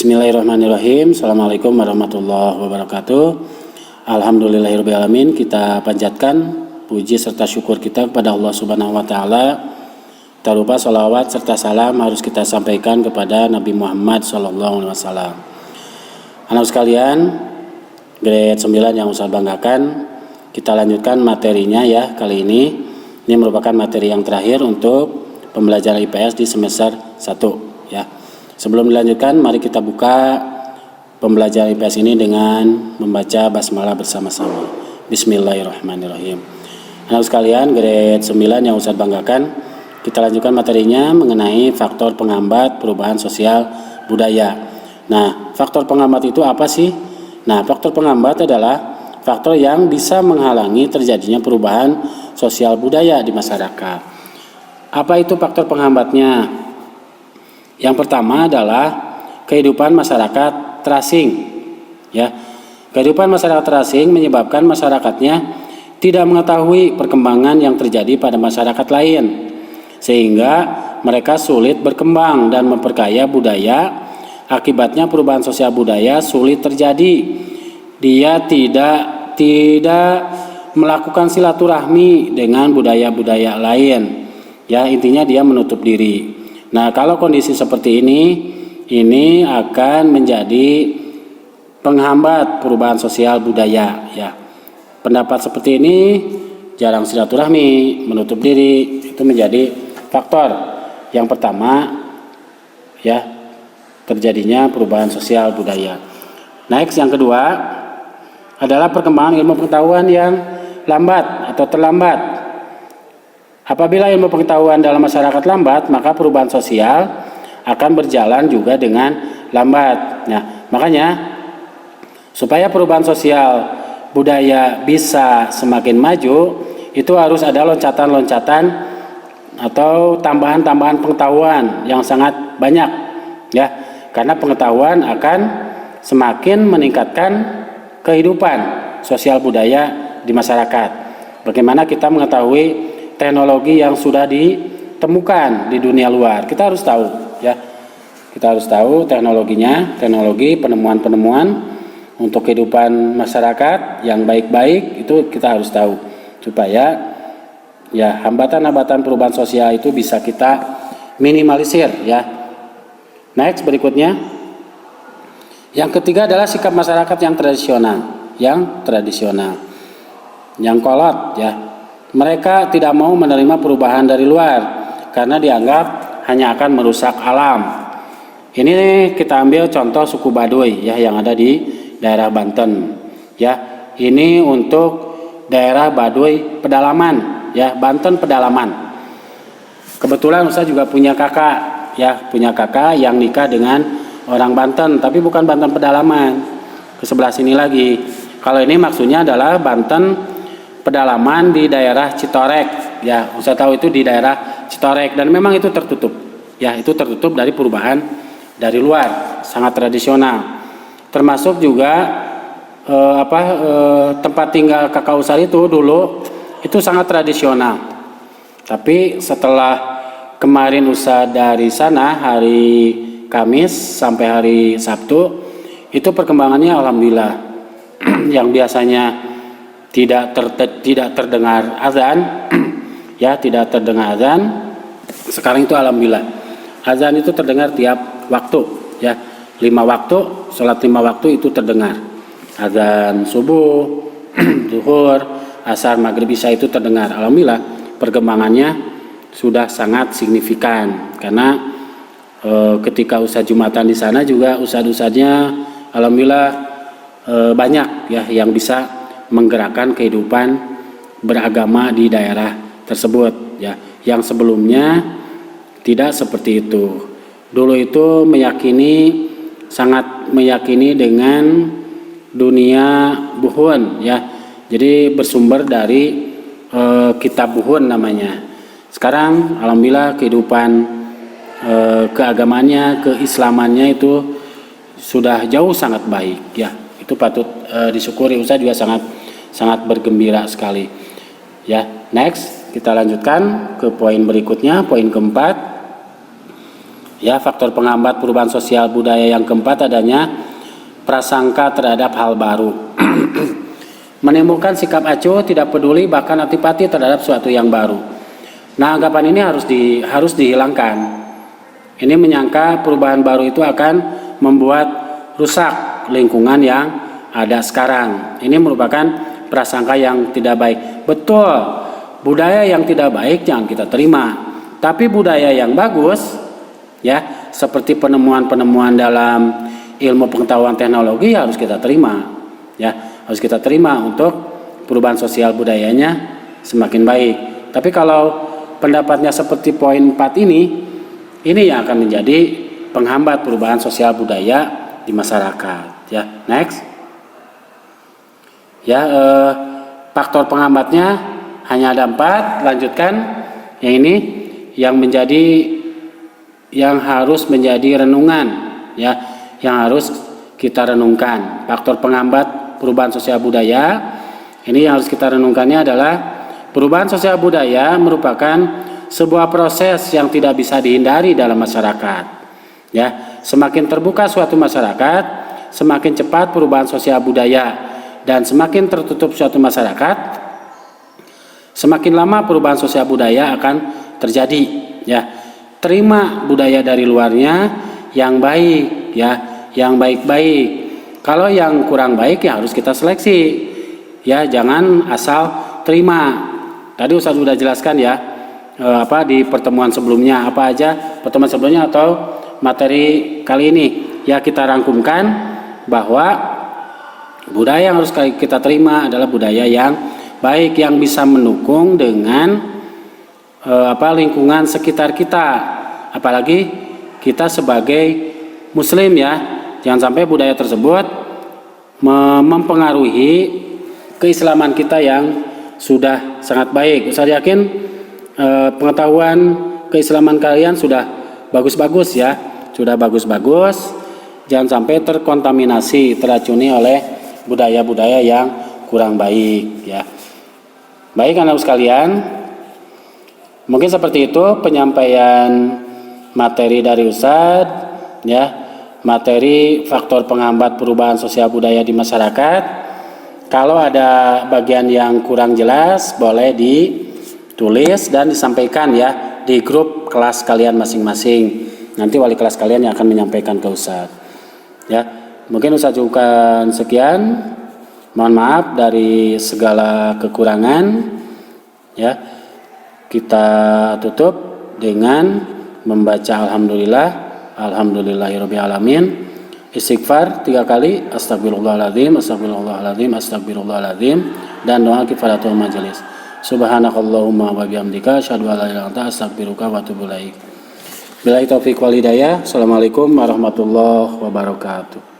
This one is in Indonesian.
Bismillahirrahmanirrahim. Assalamualaikum warahmatullahi wabarakatuh. Alhamdulillahirrahmanirrahim. Kita panjatkan puji serta syukur kita kepada Allah Subhanahu wa Ta'ala. Tak lupa salawat serta salam harus kita sampaikan kepada Nabi Muhammad SAW. Anak sekalian, grade 9 yang Ustaz banggakan, kita lanjutkan materinya ya kali ini. Ini merupakan materi yang terakhir untuk pembelajaran IPS di semester 1 ya. Sebelum dilanjutkan, mari kita buka pembelajaran IPS ini dengan membaca basmalah bersama-sama. Bismillahirrahmanirrahim. Anak sekalian, grade 9 yang Ustaz banggakan, kita lanjutkan materinya mengenai faktor penghambat perubahan sosial budaya. Nah, faktor penghambat itu apa sih? Nah, faktor penghambat adalah faktor yang bisa menghalangi terjadinya perubahan sosial budaya di masyarakat. Apa itu faktor penghambatnya? Yang pertama adalah kehidupan masyarakat terasing. Ya, kehidupan masyarakat terasing menyebabkan masyarakatnya tidak mengetahui perkembangan yang terjadi pada masyarakat lain, sehingga mereka sulit berkembang dan memperkaya budaya. Akibatnya perubahan sosial budaya sulit terjadi. Dia tidak melakukan silaturahmi dengan budaya-budaya lain. Ya, intinya dia menutup diri. Nah, kalau kondisi seperti ini akan menjadi penghambat perubahan sosial budaya ya. Pendapat seperti ini jarang silaturahmi, menutup diri, itu menjadi faktor yang pertama ya, terjadinya perubahan sosial budaya. Next, yang kedua adalah perkembangan ilmu pengetahuan yang lambat atau terlambat. Apabila ilmu pengetahuan dalam masyarakat lambat, maka perubahan sosial akan berjalan juga dengan lambat. Nah, makanya supaya perubahan sosial budaya bisa semakin maju, itu harus ada loncatan-loncatan atau tambahan-tambahan pengetahuan yang sangat banyak ya. Karena pengetahuan akan semakin meningkatkan kehidupan sosial budaya di masyarakat. Bagaimana kita mengetahui teknologi yang sudah ditemukan di dunia luar, kita harus tahu ya. Kita harus tahu teknologinya, teknologi penemuan-penemuan untuk kehidupan masyarakat yang baik-baik itu kita harus tahu supaya ya hambatan-hambatan perubahan sosial itu bisa kita minimalisir ya. Next, berikutnya. Yang ketiga adalah sikap masyarakat yang tradisional, yang kolot ya. Mereka tidak mau menerima perubahan dari luar karena dianggap hanya akan merusak alam. Ini kita ambil contoh suku Baduy ya yang ada di daerah Banten. Ya, ini untuk daerah Baduy pedalaman ya, Banten pedalaman. Kebetulan saya juga punya kakak yang nikah dengan orang Banten, tapi bukan Banten pedalaman. Ke sebelah sini lagi. Kalau ini maksudnya adalah Banten pedalaman di daerah Citorek ya. Saya tahu itu di daerah Citorek dan memang itu tertutup ya, itu tertutup dari perubahan dari luar, sangat tradisional. Termasuk juga tempat tinggal kakak Usar itu dulu itu sangat tradisional. Tapi setelah kemarin Ustaz dari sana hari Kamis sampai hari Sabtu, itu perkembangannya alhamdulillah. Yang biasanya tidak terdengar azan ya, tidak terdengar azan, sekarang itu alhamdulillah azan itu terdengar tiap waktu ya, 5 waktu, sholat 5 waktu itu terdengar azan subuh, zuhur, asar, maghrib, isya itu terdengar. Alhamdulillah perkembangannya sudah sangat signifikan karena ketika ustadz Jumatan di sana juga ustadz-ustadznya alhamdulillah banyak ya yang bisa menggerakkan kehidupan beragama di daerah tersebut ya, yang sebelumnya tidak seperti itu. Dulu itu sangat meyakini dengan dunia buhun ya, jadi bersumber dari kitab buhun namanya. Sekarang alhamdulillah kehidupan keagamaannya, keislamannya itu sudah jauh sangat baik ya. Itu patut disyukuri. Ustaz juga sangat bergembira sekali ya. Next, kita lanjutkan ke poin berikutnya, poin keempat. Ya, faktor penghambat perubahan sosial budaya yang keempat adanya prasangka terhadap hal baru. Menimbulkan sikap acuh, tidak peduli, bahkan antipati terhadap suatu yang baru. Nah, anggapan ini harus dihilangkan. Ini menyangka perubahan baru itu akan membuat rusak lingkungan yang ada sekarang. Ini merupakan prasangka yang tidak baik. Betul, budaya yang tidak baik jangan kita terima. Tapi budaya yang bagus, ya, seperti penemuan-penemuan dalam ilmu pengetahuan teknologi harus kita terima. Ya, harus kita terima untuk perubahan sosial budayanya semakin baik. Tapi kalau pendapatnya seperti poin 4 ini yang akan menjadi penghambat perubahan sosial budaya di masyarakat. Ya, next. Ya, faktor penghambatnya hanya ada 4. Lanjutkan yang ini yang harus menjadi renungan, ya, yang harus kita renungkan. Faktor penghambat perubahan sosial budaya ini yang harus kita renungkannya adalah perubahan sosial budaya merupakan sebuah proses yang tidak bisa dihindari dalam masyarakat. Ya, semakin terbuka suatu masyarakat, semakin cepat perubahan sosial budaya, dan semakin tertutup suatu masyarakat, semakin lama perubahan sosial budaya akan terjadi. Ya, terima budaya dari luarnya yang baik, ya, yang baik-baik. Kalau yang kurang baik ya harus kita seleksi. Ya, jangan asal terima. Tadi Ustaz sudah jelaskan ya, di pertemuan sebelumnya, apa aja pertemuan sebelumnya atau materi kali ini. Ya, kita rangkumkan bahwa budaya yang harus kita terima adalah budaya yang baik, yang bisa mendukung dengan lingkungan sekitar kita. Apalagi kita sebagai muslim, ya, jangan sampai budaya tersebut mempengaruhi keislaman kita yang sudah sangat baik. Saya yakin pengetahuan keislaman kalian sudah bagus-bagus, ya, sudah bagus-bagus. Jangan sampai terkontaminasi, teracuni oleh budaya-budaya yang kurang baik, ya. Baik, anak sekalian, mungkin seperti itu penyampaian materi dari Ustadz, ya. Materi faktor penghambat perubahan sosial budaya di masyarakat. Kalau ada bagian yang kurang jelas boleh ditulis dan disampaikan, ya, di grup kelas kalian masing-masing. Nanti wali kelas kalian yang akan menyampaikan ke Ustadz. Ya, mungkin Ustadz ucapkan sekian. Mohon maaf dari segala kekurangan. Ya, kita tutup dengan membaca Alhamdulillahirabbil alamin. Istighfar 3 kali, astagfirullahaladzim, astagfirullahaladzim, astagfirullahaladzim, dan doa kifaratul majelis. Subhanakallahumma wa bihamdika asyhadu an la ilaha illa anta astaghfiruka wa atubu ilaik. Billahi taufiq wal hidayah. Assalamualaikum warahmatullahi wabarakatuh.